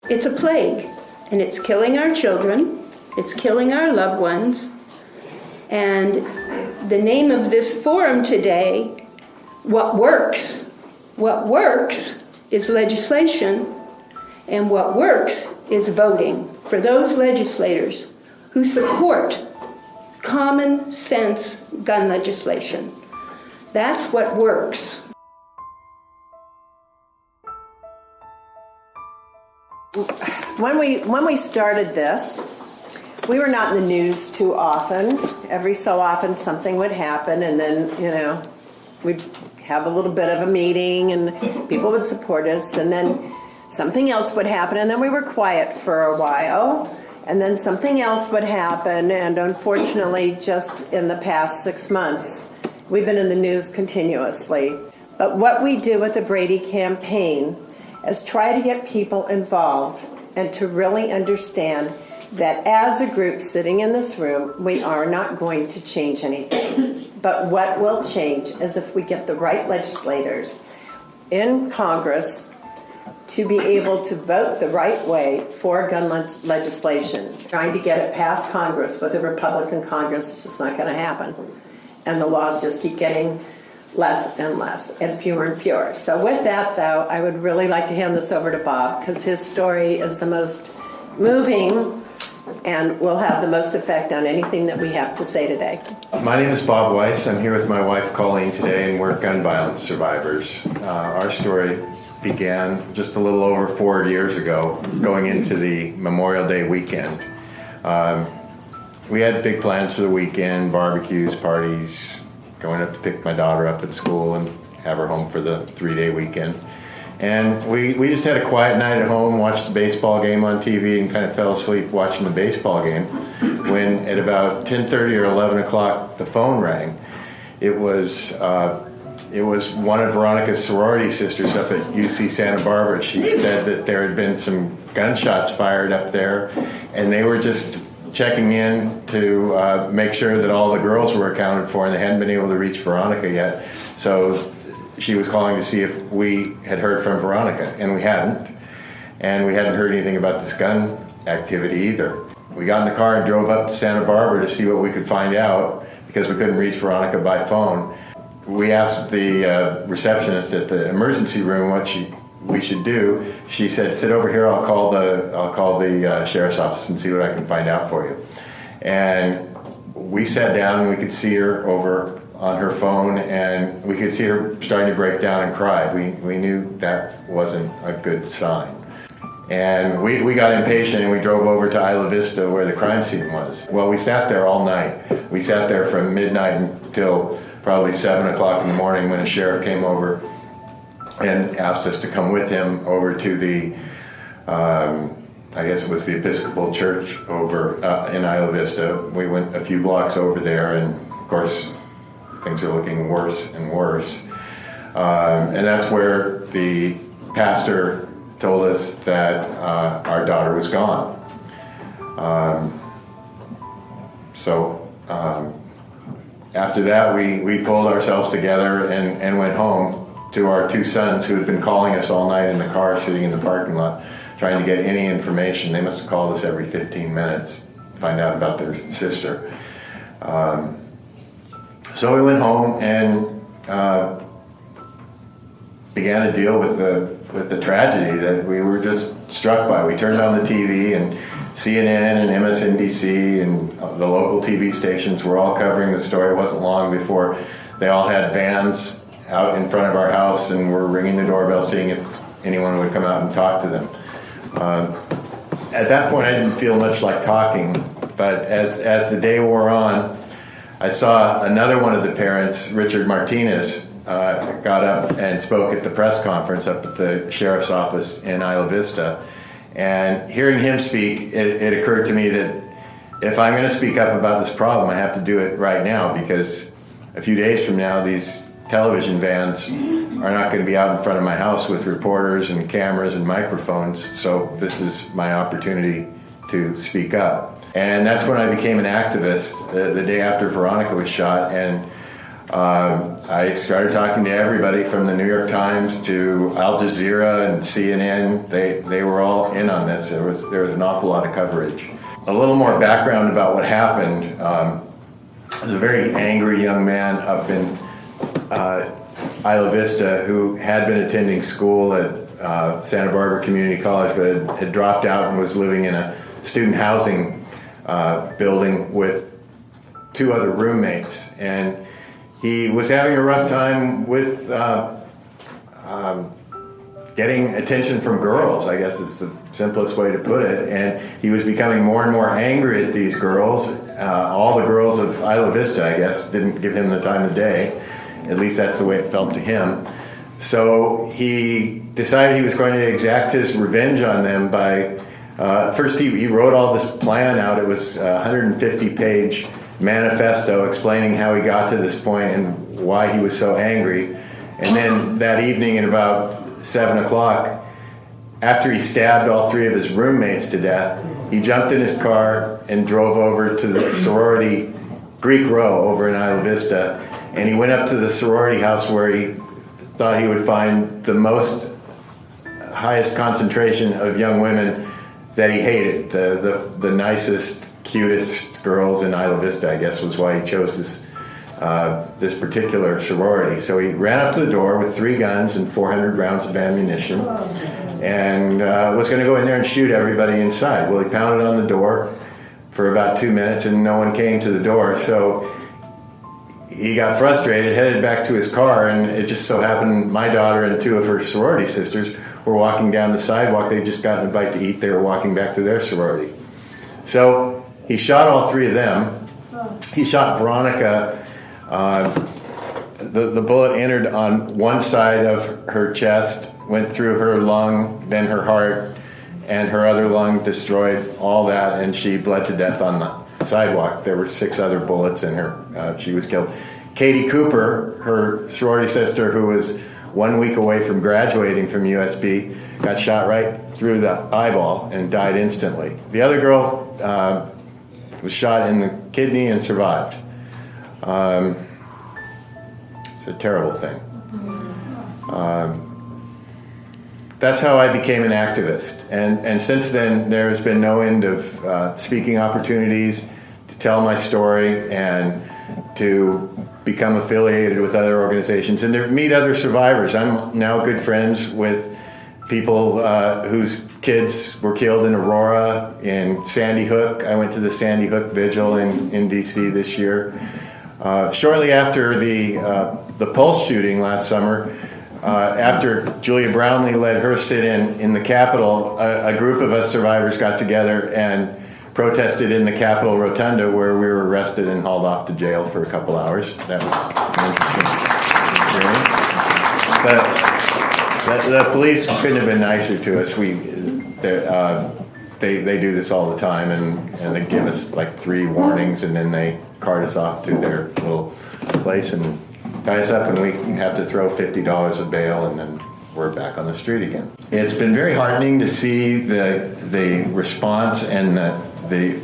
It's a plague, and it's killing our children, it's killing our loved ones, and the name of this forum today, what works is legislation, and what works is voting for those legislators who support common sense gun legislation. That's what works. When we started this, we were not in the news too often. Every so often something would happen, and then, we'd have a little bit of a meeting and people would support us, and then something else would happen, and then we were quiet for a while, and then something else would happen, and unfortunately just in the past 6 months we've been in the news continuously. But what we do with the Brady campaign is try to get people involved and to really understand that as a group sitting in this room, we are not going to change anything. But what will change is if we get the right legislators in Congress to be able to vote the right way for gun legislation. Trying to get it past Congress with a Republican Congress is just not going to happen. And the laws just keep getting less and less and fewer. So with that, though, I would really like to hand this over to Bob, because his story is the most moving and will have the most effect on anything that we have to say today. My name is Bob Weiss. I'm here with my wife Colleen today, and we're gun violence survivors. Our story began just a little over 4 years ago, going into the Memorial Day weekend. We had big plans for the weekend, barbecues, parties, going up to pick my daughter up at school and have her home for the 3-day weekend. And we just had a quiet night at home, watched the baseball game on TV, and kind of fell asleep watching the baseball game when at about 10:30 or 11 o'clock the phone rang. It was one of Veronica's sorority sisters up at UC Santa Barbara. She said that there had been some gunshots fired up there, and they were just checking in to make sure that all the girls were accounted for, and they hadn't been able to reach Veronica yet. So she was calling to see if we had heard from Veronica, and we hadn't. And we hadn't heard anything about this gun activity either. We got in the car and drove up to Santa Barbara to see what we could find out, because we couldn't reach Veronica by phone. We asked the receptionist at the emergency room what we should do. She said, "Sit over here. I'll call the sheriff's office and see what I can find out for you." And we sat down, and we could see her over on her phone, and we could see her starting to break down and cry. We knew that wasn't a good sign. And we got impatient, and we drove over to Isla Vista where the crime scene was. Well, we sat there all night. We sat there from midnight until probably 7 o'clock in the morning, when a sheriff came over and asked us to come with him over to the, I guess it was the Episcopal Church over in Isla Vista. We went a few blocks over there, and of course, things are looking worse and worse. And that's where the pastor told us that our daughter was gone. After that, we pulled ourselves together and went home to our two sons, who had been calling us all night in the car, sitting in the parking lot, trying to get any information. They must have called us every 15 minutes to find out about their sister. So we went home and began to deal with the tragedy that we were just struck by. We turned on the TV, and CNN and MSNBC and the local TV stations were all covering the story. It wasn't long before they all had vans out in front of our house and were ringing the doorbell, seeing if anyone would come out and talk to them. At that point, I didn't feel much like talking, but as the day wore on, I saw another one of the parents, Richard Martinez, got up and spoke at the press conference up at the sheriff's office in Isla Vista. And hearing him speak, it occurred to me that if I'm going to speak up about this problem, I have to do it right now, because a few days from now, these television vans are not going to be out in front of my house with reporters and cameras and microphones. So this is my opportunity to speak up. And that's when I became an activist the day after Veronica was shot. And I started talking to everybody from the New York Times to Al Jazeera and CNN. They were all in on this. There was an awful lot of coverage. A little more background about what happened. There was a very angry young man up in Isla Vista who had been attending school at Santa Barbara Community College, but had dropped out and was living in a student housing building with 2 other roommates. And he was having a rough time with getting attention from girls, I guess is the simplest way to put it. And he was becoming more and more angry at these girls. All the girls of Isla Vista, I guess, didn't give him the time of day. At least that's the way it felt to him. So he decided he was going to exact his revenge on them by, first he wrote all this plan out. It was a 150-page manifesto explaining how he got to this point and why he was so angry. And then that evening at about 7 o'clock, after he stabbed all 3 of his roommates to death, he jumped in his car and drove over to the sorority Greek Row over in Isla Vista. And he went up to the sorority house where he thought he would find the highest concentration of young women that he hated. The nicest, cutest girls in Isla Vista, I guess, was why he chose this particular sorority. So he ran up to the door with 3 guns and 400 rounds of ammunition and was going to go in there and shoot everybody inside. Well, he pounded on the door for about 2 minutes and no one came to the door. So he got frustrated, headed back to his car, and it just so happened my daughter and 2 of her sorority sisters were walking down the sidewalk. They'd just gotten a bite to eat. They were walking back to their sorority. So he shot all 3 of them. He shot Veronica. The bullet entered on one side of her chest, went through her lung, then her heart, and her other lung destroyed all that, and she bled to death on the sidewalk. There were 6 other bullets in her. She was killed. Katie Cooper, her sorority sister, who was 1 week away from graduating from USB, got shot right through the eyeball and died instantly. The other girl was shot in the kidney and survived. It's a terrible thing. That's how I became an activist. And since then, there's been no end of speaking opportunities to tell my story and to become affiliated with other organizations and to meet other survivors. I'm now good friends with people whose kids were killed in Aurora, in Sandy Hook. I went to the Sandy Hook Vigil in D.C. this year. Shortly after the Pulse shooting last summer, after Julia Brownlee led her sit-in in the Capitol, a group of us survivors got together and protested in the Capitol Rotunda, where we were arrested and hauled off to jail for a couple hours. That was an interesting experience. But the police couldn't have been nicer to us. They do this all the time, and they give us like 3 warnings, and then they cart us off to their little place and tie us up, and we have to throw $50 of bail, and then we're back on the street again. It's been very heartening to see the response and the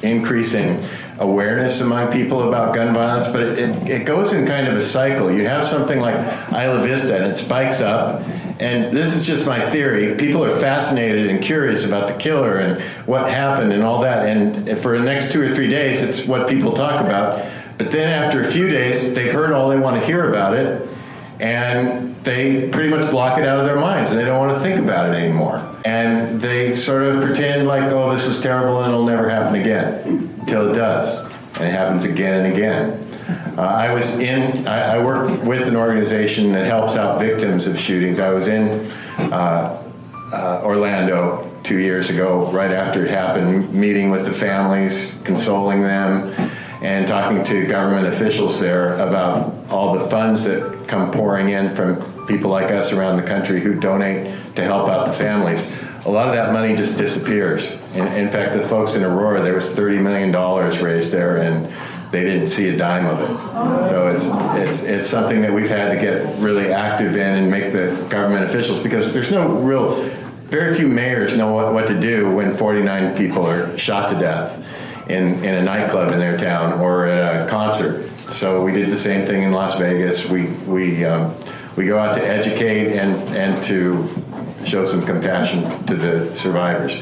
increasing awareness among people about gun violence, but it goes in kind of a cycle. You have something like Isla Vista, and it spikes up, and this is just my theory. People are fascinated and curious about the killer and what happened and all that, and for the next 2 or 3 days, it's what people talk about. But then after a few days, they've heard all they want to hear about it, and they pretty much block it out of their minds, and they don't want to think about it anymore. And they sort of pretend like, oh, this was terrible and it'll never happen again, until it does, and it happens again and again. I work with an organization that helps out victims of shootings. I was in Orlando 2 years ago, right after it happened, meeting with the families, consoling them, and talking to government officials there about all the funds that come pouring in from people like us around the country who donate to help out the families. A lot of that money just disappears. In fact, the folks in Aurora, there was $30 million raised there, and they didn't see a dime of it. So it's something that we've had to get really active in and make the government officials, because there's very few mayors know what to do when 49 people are shot to death in a nightclub in their town or at a concert. So we did the same thing in Las Vegas. We go out to educate and to show some compassion to the survivors.